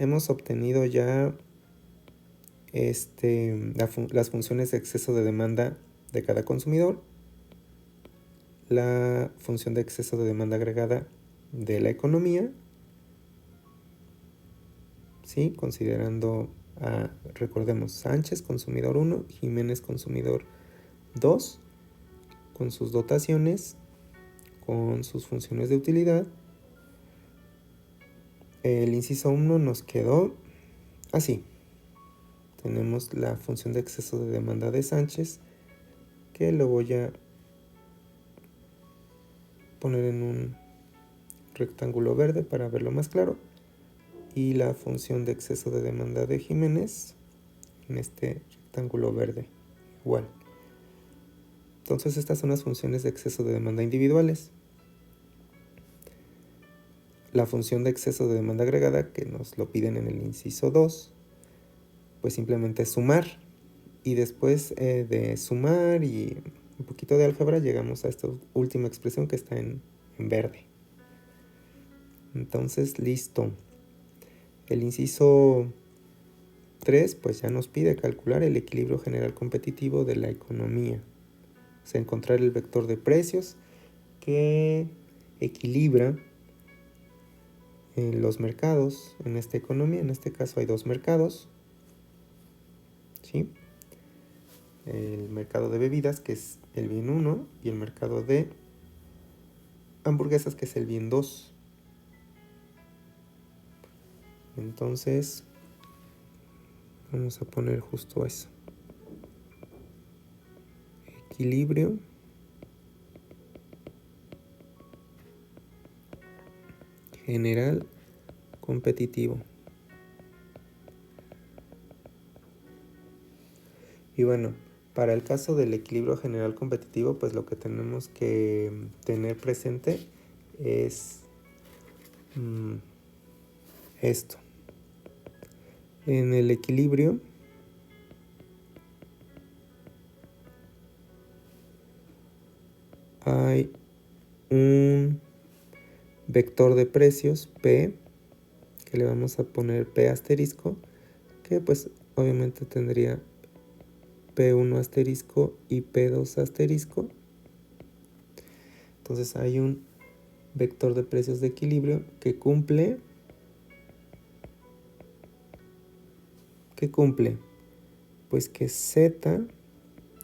hemos obtenido ya las funciones de exceso de demanda de cada consumidor, la función de exceso de demanda agregada de la economía, ¿sí? Considerando, recordemos, Sánchez, consumidor 1, Jiménez, consumidor 2, con sus dotaciones, con sus funciones de utilidad. El inciso 1 nos quedó así. Tenemos la función de exceso de demanda de Sánchez, que lo voy a poner en un rectángulo verde para verlo más claro. Y la función de exceso de demanda de Jiménez en este rectángulo verde igual. Entonces estas son las funciones de exceso de demanda individuales. La función de exceso de demanda agregada, que nos lo piden en el inciso 2, pues simplemente es sumar. Y después de sumar y un poquito de álgebra llegamos a esta última expresión que está en verde. Entonces, listo. El inciso 3 pues ya nos pide calcular el equilibrio general competitivo de la economía. O sea, encontrar el vector de precios que equilibra los mercados en esta economía. En este caso hay dos mercados, ¿sí? El mercado de bebidas, que es el bien 1, y el mercado de hamburguesas, que es el bien 2. Entonces, vamos a poner justo eso. Equilibrio general competitivo. Y bueno, para el caso del equilibrio general competitivo, pues lo que tenemos que tener presente es esto. En el equilibrio hay un vector de precios P, que le vamos a poner P asterisco, que pues obviamente tendría P1 asterisco y P2 asterisco. Entonces hay un vector de precios de equilibrio que cumple pues que Z,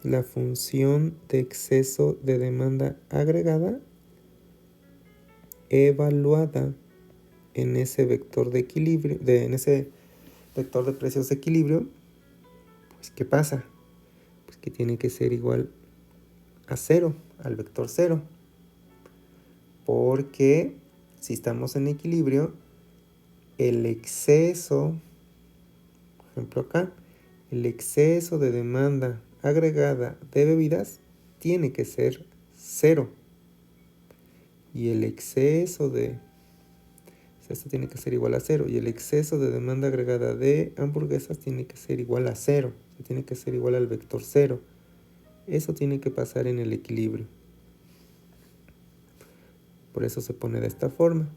la función de exceso de demanda agregada evaluada en ese vector de equilibrio, en ese vector de precios de equilibrio, pues ¿qué pasa? Pues que tiene que ser igual a 0, al vector 0. Porque si estamos en equilibrio, el exceso, por ejemplo acá, el exceso de demanda agregada de bebidas tiene que ser 0. Y el exceso de, esto tiene que ser igual a 0. Y el exceso de demanda agregada de hamburguesas tiene que ser igual a 0. Tiene que ser igual al vector 0. Eso tiene que pasar en el equilibrio. Por eso se pone de esta forma.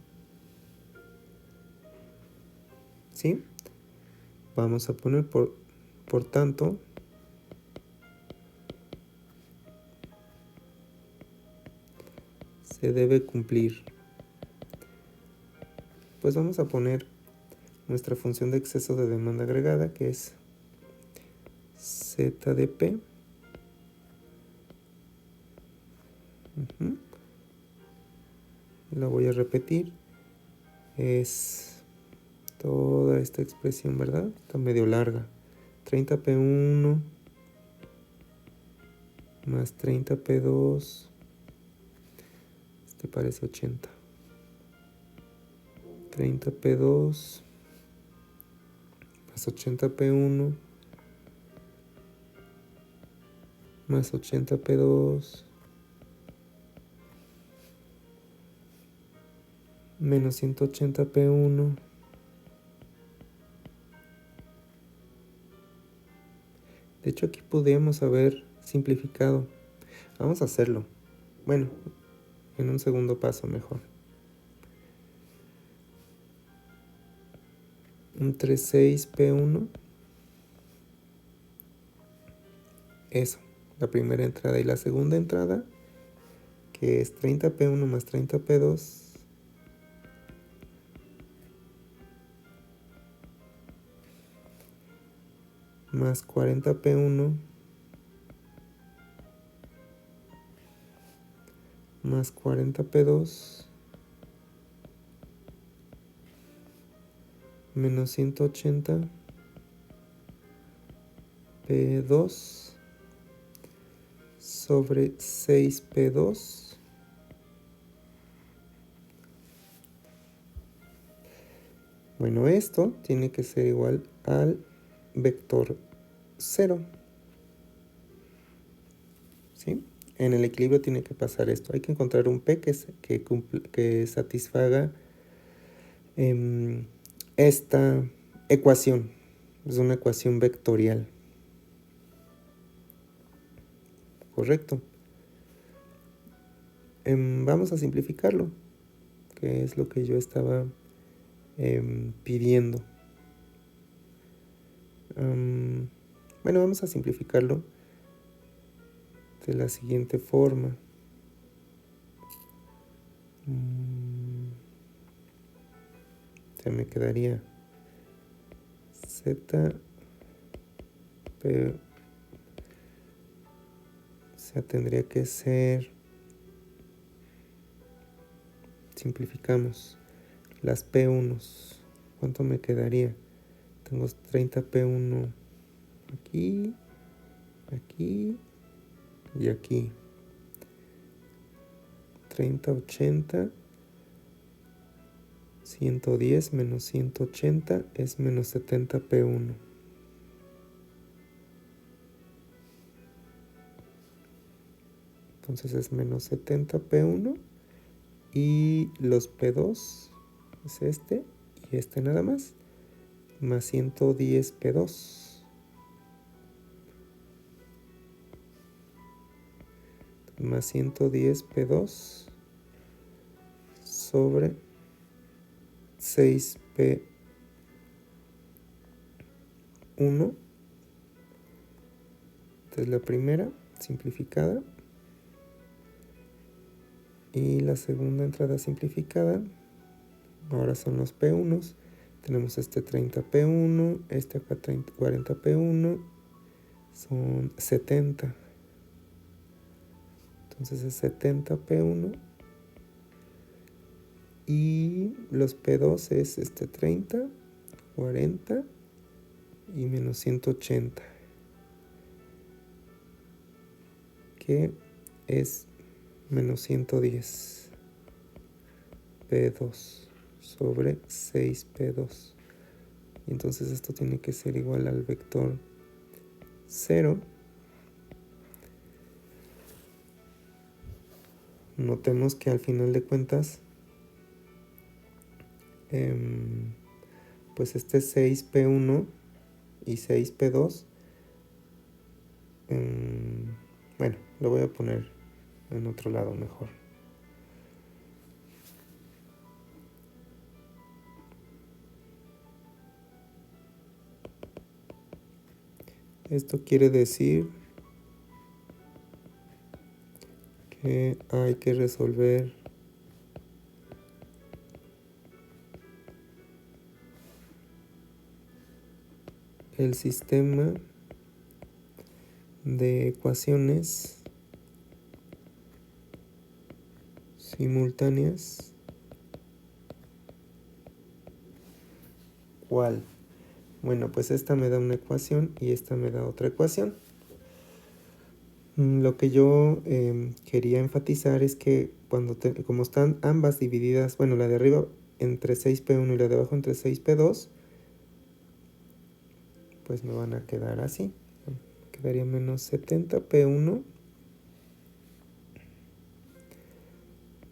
¿Sí? Vamos a poner por tanto, se debe cumplir. Pues vamos a poner nuestra función de exceso de demanda agregada, que es Z de P. La voy a repetir. Es toda esta expresión, ¿verdad? Está medio larga. 30P1 más 30P2. Este parece 80. 30P2 más 80P1 más 80P2 menos 180P1 de hecho aquí podríamos haber simplificado. Vamos a hacerlo. Bueno, en un segundo paso mejor. entre 6P1. Eso, la primera entrada y la segunda entrada, que es 30P1 más 30P2. Más 40P1 más 40P2 menos 180P2 sobre 6P2 Bueno, esto tiene que ser igual al vector 0. ¿Sí? En el equilibrio tiene que pasar esto. Hay que encontrar un P que satisfaga esta ecuación. Es una ecuación vectorial. Correcto. Vamos a simplificarlo, que es lo que yo estaba pidiendo. Bueno, vamos a simplificarlo de la siguiente forma. Ya me quedaría Z, pero o sea, tendría que ser, simplificamos las P1s. ¿Cuánto me quedaría? Tengo 30P1 aquí, aquí y aquí. 30, 80, 110 menos 180 es menos 70P1. Entonces es menos 70P1 y los P2 es este y este nada más, más 110P2. Más 110P2 sobre 6P1. Esta es la primera simplificada. Y la segunda entrada simplificada, ahora son los P1s. Tenemos este 30P1, este acá 40P1, son 70. Entonces es 70P1. Y los P2 es este 30, 40 y menos 180. Que es menos 110 P2 sobre 6P2. Y entonces esto tiene que ser igual al vector 0. Notemos que al final de cuentas, pues este 6P1 y 6P2, bueno, lo voy a poner en otro lado mejor. Esto quiere decir que hay que resolver el sistema de ecuaciones simultáneas. ¿Cuál? Bueno, pues esta me da una ecuación y esta me da otra ecuación. Lo que yo quería enfatizar es que como están ambas divididas, bueno, la de arriba entre 6P1 y la de abajo entre 6P2, pues me van a quedar así. Quedaría menos 70P1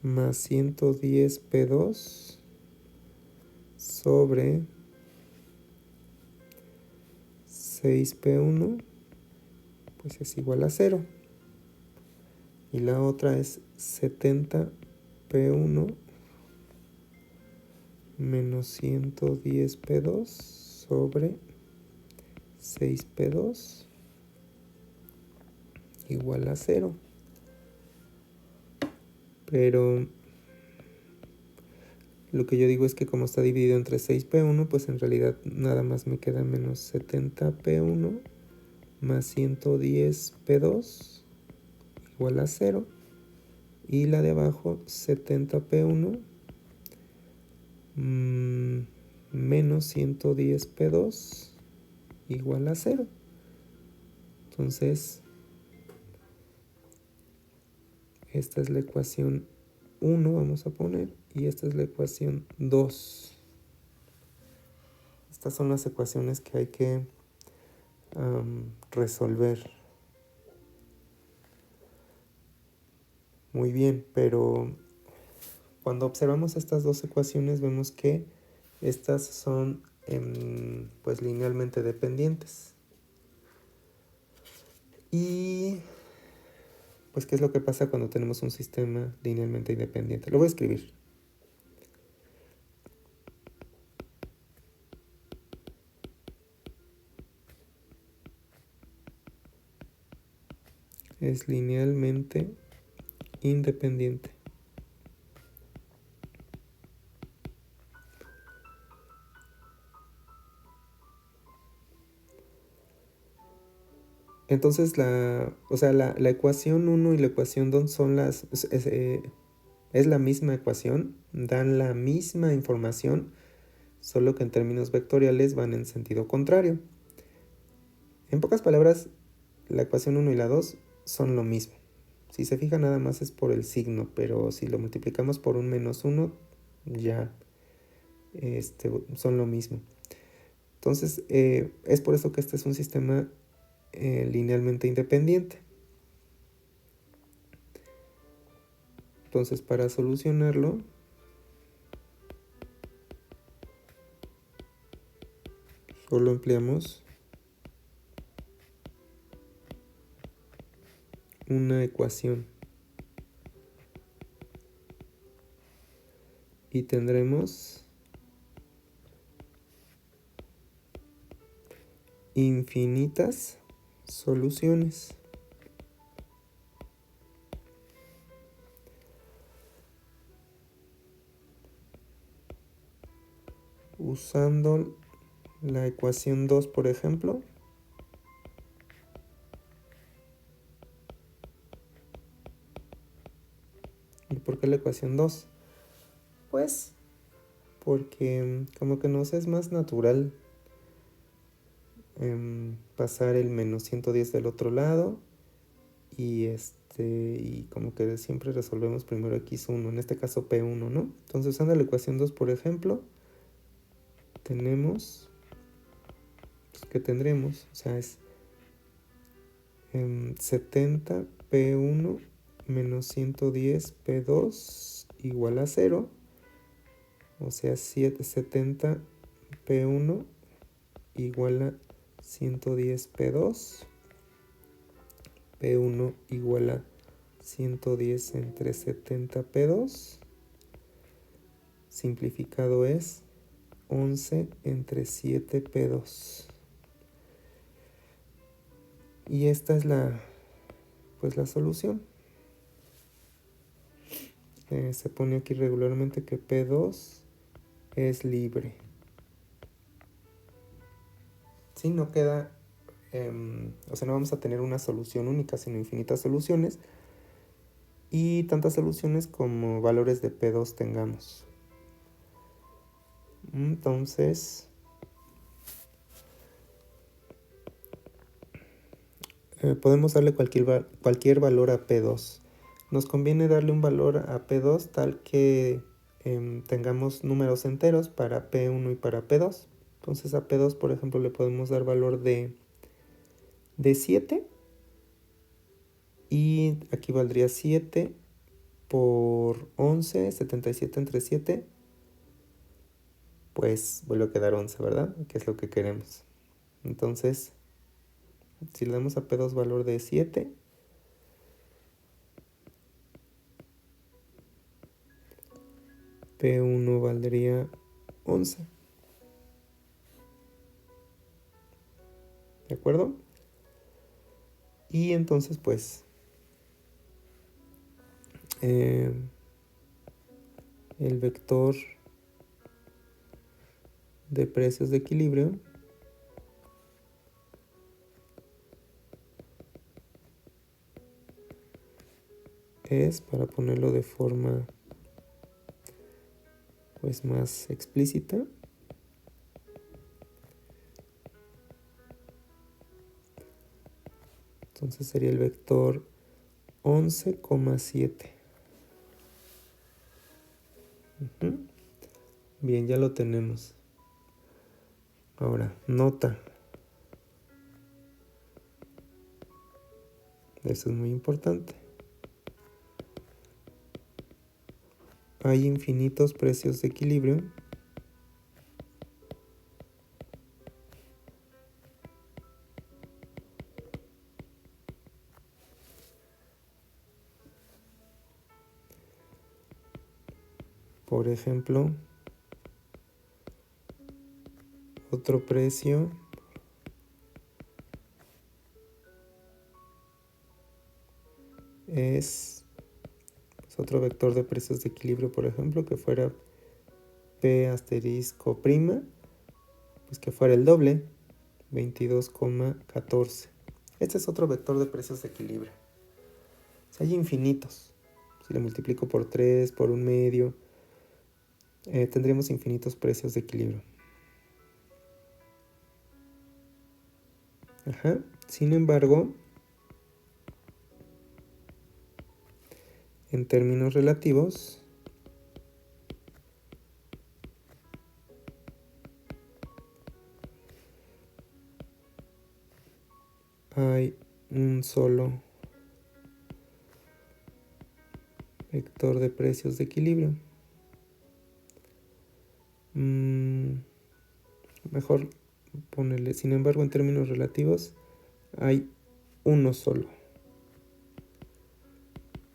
más 110P2 sobre 6P1, pues es igual a 0. Y la otra es 70P1 menos 110P2 sobre 6P2 igual a 0. Pero lo que yo digo es que como está dividido entre 6P1, pues en realidad nada más me queda menos 70P1 más 110P2 igual a 0. Y la de abajo, 70P1 menos 110P2 igual a 0. Entonces, esta es la ecuación 1, vamos a poner, y esta es la ecuación 2. Estas son las ecuaciones que hay que resolver. Muy bien, pero cuando observamos estas dos ecuaciones vemos que estas son pues linealmente dependientes. Y pues ¿qué es lo que pasa cuando tenemos un sistema linealmente independiente? Lo voy a escribir. Es linealmente independiente. Entonces la ecuación 1 y la ecuación 2 son es la misma ecuación, dan la misma información, solo que en términos vectoriales van en sentido contrario. En pocas palabras, la ecuación 1 y la 2 son lo mismo. Si se fija nada más es por el signo, pero si lo multiplicamos por un menos 1, ya son lo mismo. Entonces, es por eso que este es un sistema linealmente independiente. Entonces, para solucionarlo, solo empleamos una ecuación y tendremos infinitas soluciones. Usando la ecuación 2, por ejemplo, ¿y por qué la ecuación 2? Pues porque como que nos es más natural pasar el menos 110 del otro lado y como que siempre resolvemos primero x1, en este caso p1, ¿no? Entonces usando la ecuación 2, por ejemplo, tenemos, pues, ¿qué tendremos? O sea, es 70p1 menos 110p2 igual a 0. O sea, 70p1 igual a 110p2. P1 igual a 110 entre 70p2. Simplificado es 11 entre 7p2. Y esta es la solución. Se pone aquí regularmente que P2 es libre. Sí, no queda, o sea, no vamos a tener una solución única, sino infinitas soluciones. Y tantas soluciones como valores de P2 tengamos. Entonces, podemos darle cualquier valor a P2. Nos conviene darle un valor a P2 tal que tengamos números enteros para P1 y para P2. Entonces a P2, por ejemplo, le podemos dar valor de 7. Y aquí valdría 7 por 11, 77 entre 7. Pues vuelve a quedar 11, ¿verdad? Que es lo que queremos. Entonces, si le damos a P2 valor de 7, P1 valdría 11. ¿De acuerdo? Y entonces pues el vector de precios de equilibrio es, para ponerlo de forma pues más explícita, entonces sería el vector 11,7. Bien, ya lo tenemos. Ahora, nota. Eso es muy importante. Hay infinitos precios de equilibrio. Por ejemplo, otro precio es otro vector de precios de equilibrio, por ejemplo, que fuera P asterisco prima, pues que fuera el doble, 22,14. Este es otro vector de precios de equilibrio. O sea, hay infinitos. Si le multiplico por 3, por un medio, tendríamos infinitos precios de equilibrio. Ajá. Sin embargo, en términos relativos, hay un solo vector de precios de equilibrio. Mejor ponerle, sin embargo, en términos relativos, hay uno solo.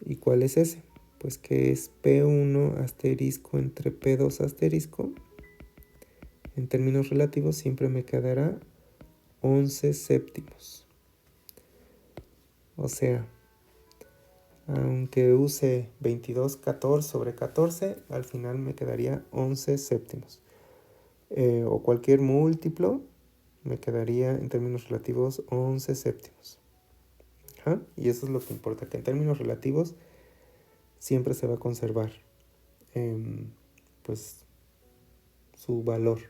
¿Y cuál es ese? Pues que es P1 asterisco entre P2 asterisco. En términos relativos siempre me quedará 11 séptimos. O sea, aunque use 22,14 sobre 14, al final me quedaría 11 séptimos. O cualquier múltiplo, me quedaría en términos relativos 11 séptimos. Ajá. Y eso es lo que importa, que en términos relativos siempre se va a conservar pues su valor.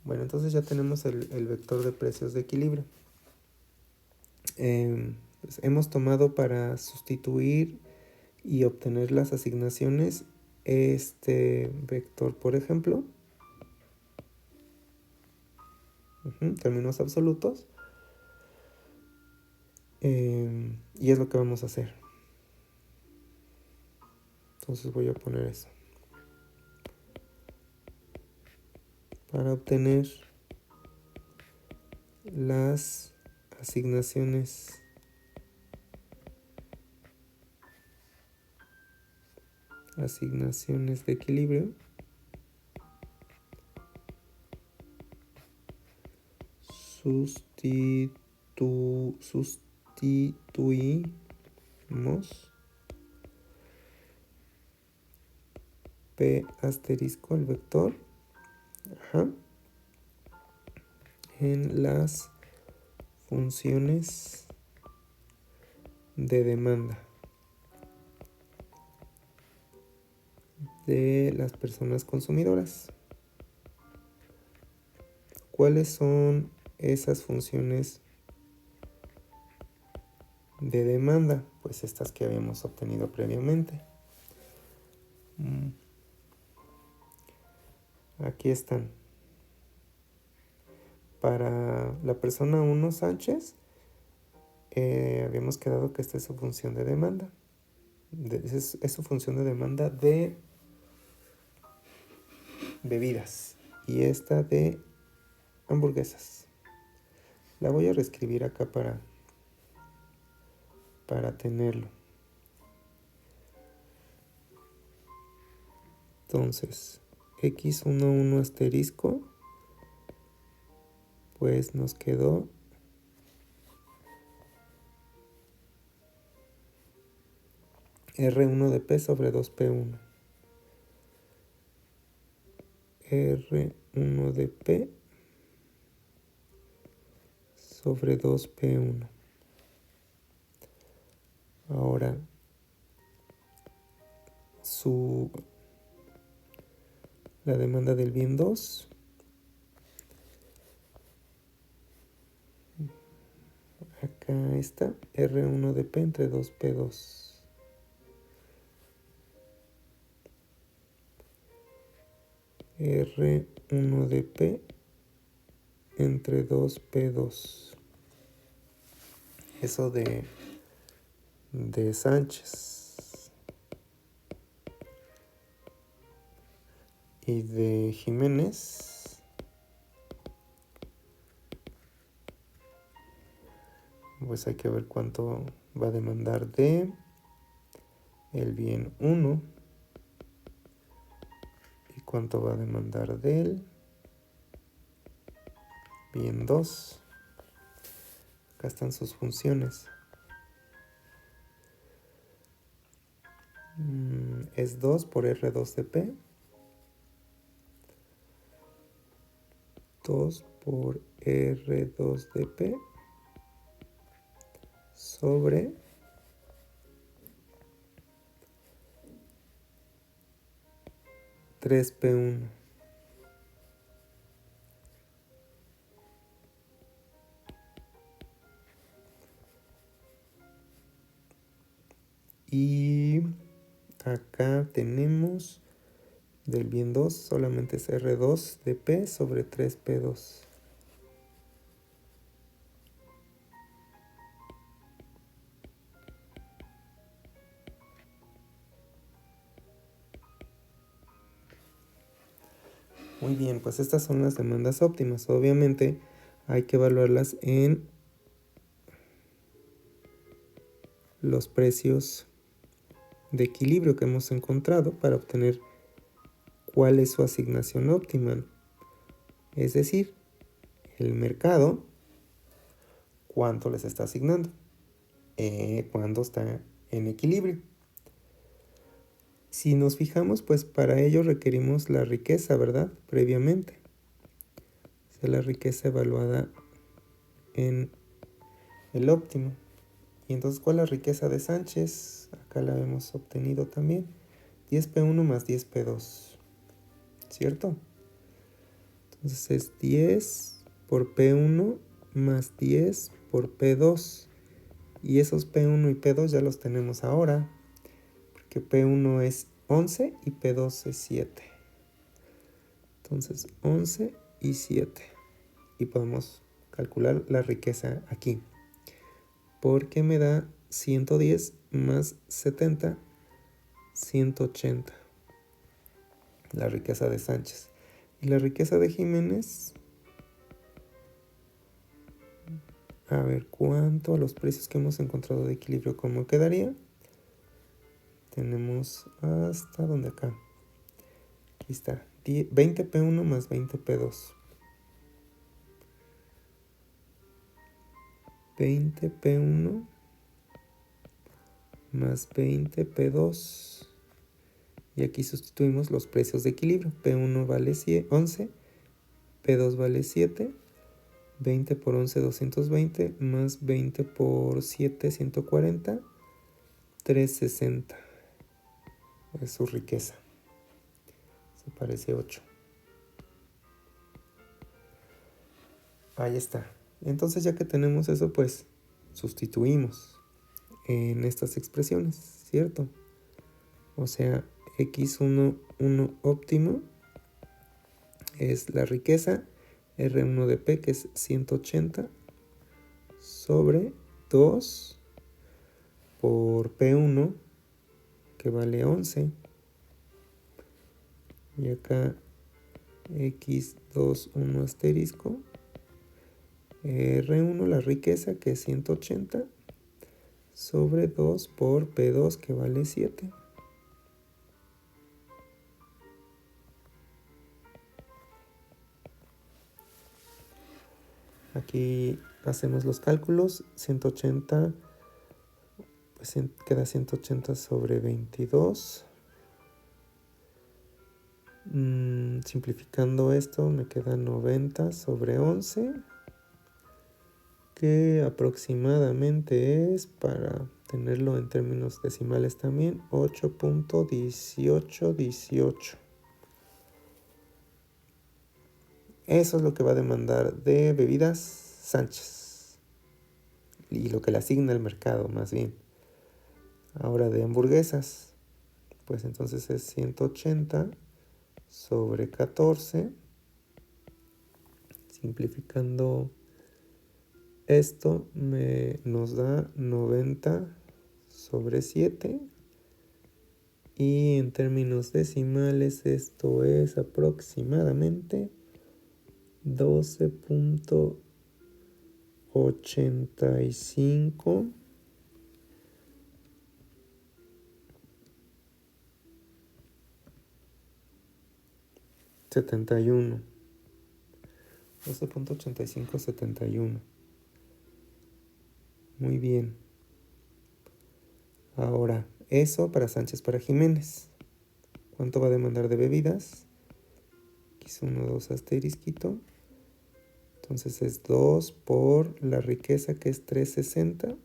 Bueno, entonces ya tenemos el vector de precios de equilibrio. Pues hemos tomado para sustituir y obtener las asignaciones este vector, por ejemplo, términos absolutos, y es lo que vamos a hacer. Entonces voy a poner eso. Para obtener las asignaciones de equilibrio, sustituimos P asterisco, el vector, en las funciones de demanda de las personas consumidoras. ¿Cuáles son esas funciones de demanda? Pues estas que habíamos obtenido previamente. Aquí están. Para la persona 1 Sánchez, habíamos quedado que esta es su función de demanda. Es su función de demanda de bebidas. Y esta de hamburguesas. La voy a reescribir acá para tenerlo. Entonces, x11 asterisco, pues nos quedó R1 de P sobre 2P1. R1 de P sobre 2P1. Ahora, la demanda del bien 2. Acá está R1 de P entre 2P2. R1 de P entre 2P2. Eso de Sánchez. Y de Jiménez, pues hay que ver cuánto va a demandar de el bien 1 y cuánto va a demandar del bien 2. Acá están sus funciones. Es 2 por R2 de P. 2 por R2 de P sobre (3P1). Y acá tenemos del bien 2 solamente es R2 de P sobre 3P2. Muy bien, pues estas son las demandas óptimas. Obviamente hay que evaluarlas en los precios de equilibrio que hemos encontrado para obtener cuál es su asignación óptima. Es decir, el mercado, cuánto les está asignando, cuándo está en equilibrio. Si nos fijamos, pues para ello requerimos la riqueza, ¿verdad? Previamente. O sea, la riqueza evaluada en el óptimo. Y entonces, ¿cuál es la riqueza de Sánchez? Acá la hemos obtenido también. 10P1 más 10P2. ¿Cierto? Entonces es 10 por P1 más 10 por P2. Y esos P1 y P2 ya los tenemos ahora. Porque P1 es 11 y P2 es 7. Entonces 11 y 7. Y podemos calcular la riqueza aquí. Porque me da 110 más 70, 180. La riqueza de Sánchez. Y la riqueza de Jiménez, a ver cuánto a los precios que hemos encontrado de equilibrio, ¿cómo quedaría? Tenemos hasta donde acá. Aquí está, 20P1 más 20P2. 20P1 más 20P2. Y aquí sustituimos los precios de equilibrio. P1 vale 11, P2 vale 7, 20 por 11, 220, más 20 por 7, 140, 360. Es su riqueza. Se parece 8. Ahí está. Entonces, ya que tenemos eso, pues sustituimos en estas expresiones, ¿cierto? O sea, x11 óptimo es la riqueza R1 de P, que es 180, sobre 2 por P1, que vale 11. Y acá x21 asterisco, R1 la riqueza, que es 180, sobre 2 por P2, que vale 7. Aquí hacemos los cálculos. 180, pues queda 180 sobre 22. Simplificando esto me queda 90 sobre 11, que aproximadamente es, para tenerlo en términos decimales también, 8.1818. Eso es lo que va a demandar de bebidas Sánchez y lo que le asigna el mercado, más bien. Ahora de hamburguesas, pues entonces es 180 sobre 14. Simplificando esto nos da 90 sobre 7. Y en términos decimales esto es aproximadamente 12.85 71. 12.8571. Muy bien. Ahora, eso para Sánchez para Jiménez. ¿Cuánto va a demandar de bebidas? Aquí es 1, 2 asterisquito. Entonces es 2 por la riqueza, que es 360,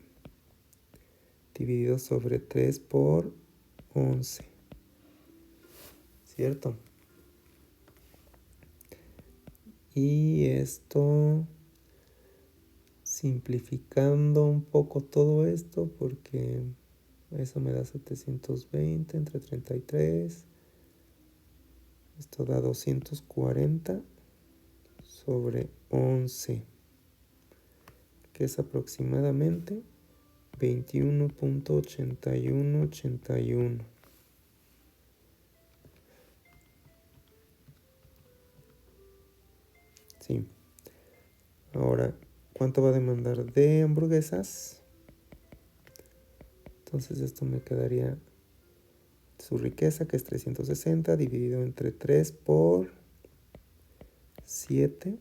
dividido sobre 3 por 11. ¿Cierto? Y esto, simplificando un poco todo esto, porque eso me da 720 entre 33. Esto da 240 sobre 11, que es aproximadamente 21.8181. Sí. Ahora, ¿cuánto va a demandar de hamburguesas? Entonces esto me quedaría su riqueza, que es 360, dividido entre 3 por 7.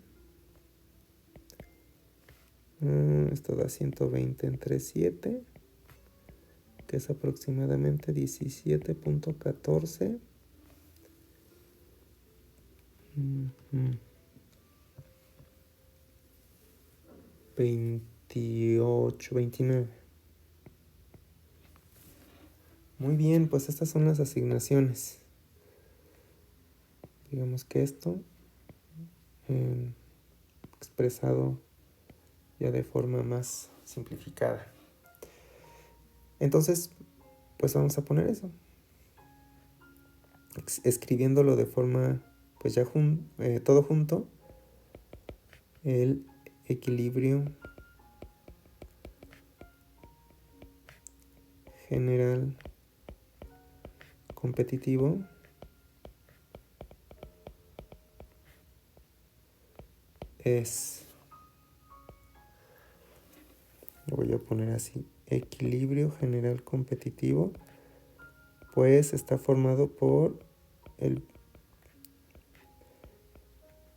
Esto da 120 entre 7, que es aproximadamente 17.14. 28, 29. Muy bien, pues estas son las asignaciones. Digamos que esto expresado ya de forma más simplificada. Entonces, pues vamos a poner eso, escribiéndolo de forma, pues ya todo junto. El equilibrio general competitivo es, lo voy a poner así, equilibrio general competitivo, pues está formado por el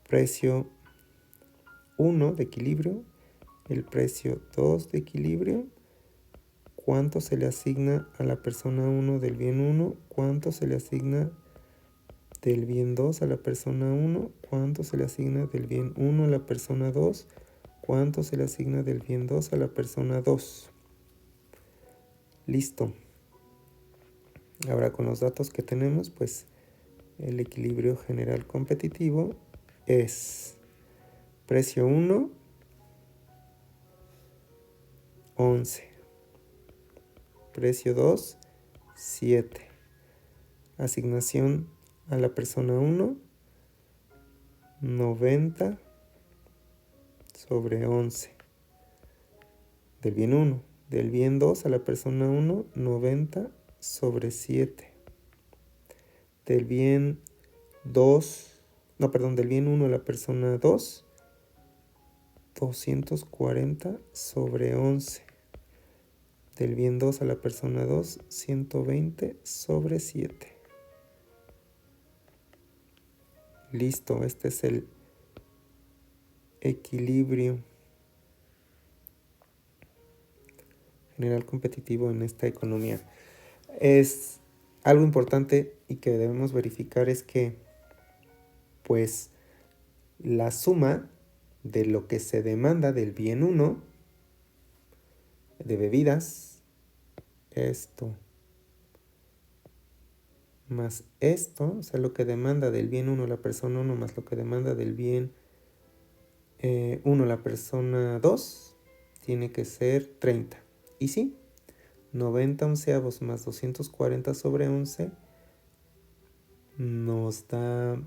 precio 1 de equilibrio, el precio 2 de equilibrio, cuánto se le asigna a la persona 1 del bien 1, cuánto se le asigna del bien 2 a la persona 1, cuánto se le asigna del bien 1 a la persona 2, cuánto se le asigna del bien 2 a la persona 2. Listo. Ahora con los datos que tenemos, pues el equilibrio general competitivo es precio 1, 11. Precio 2, 7. Asignación a la persona 1, 90 sobre 11. Del bien 1. Del bien 2 a la persona 1, 90 sobre 7. Del bien 2, no, perdón, del bien 1 a la persona 2, 240 sobre 11. Del bien 2 a la persona 2, 120 sobre 7. Listo, este es el equilibrio general competitivo en esta economía. Es algo importante y que debemos verificar es que pues la suma de lo que se demanda del bien 1 de bebidas, esto más esto, o sea, lo que demanda del bien 1 la persona 1 más lo que demanda del bien 1 la persona 2, tiene que ser 30. Y sí, 90 onceavos más 240 sobre 11 nos da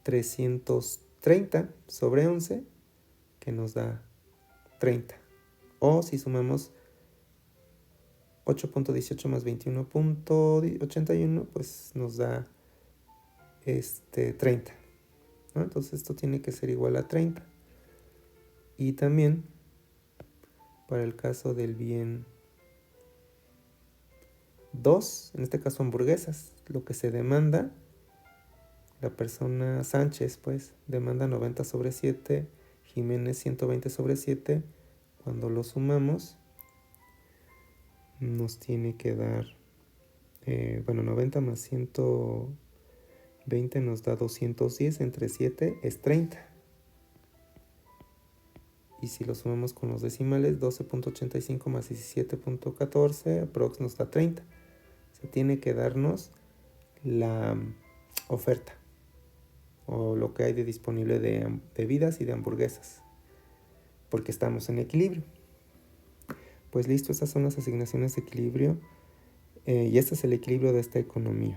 330 sobre 11, que nos da 30. O si sumamos 8.18 más 21.81, pues nos da 30. ¿No? Entonces esto tiene que ser igual a 30. Y también para el caso del bien 2, en este caso hamburguesas, lo que se demanda, la persona Sánchez pues demanda 90 sobre 7, Jiménez 120 sobre 7, cuando lo sumamos nos tiene que dar, 90 más 120 nos da 210, entre 7 es 30. Y si lo sumamos con los decimales, 12.85 más 17.14, aprox nos da 30. Se tiene que darnos la oferta o lo que hay de disponible de bebidas y de hamburguesas, porque estamos en equilibrio. Pues listo, estas son las asignaciones de equilibrio y este es el equilibrio de esta economía.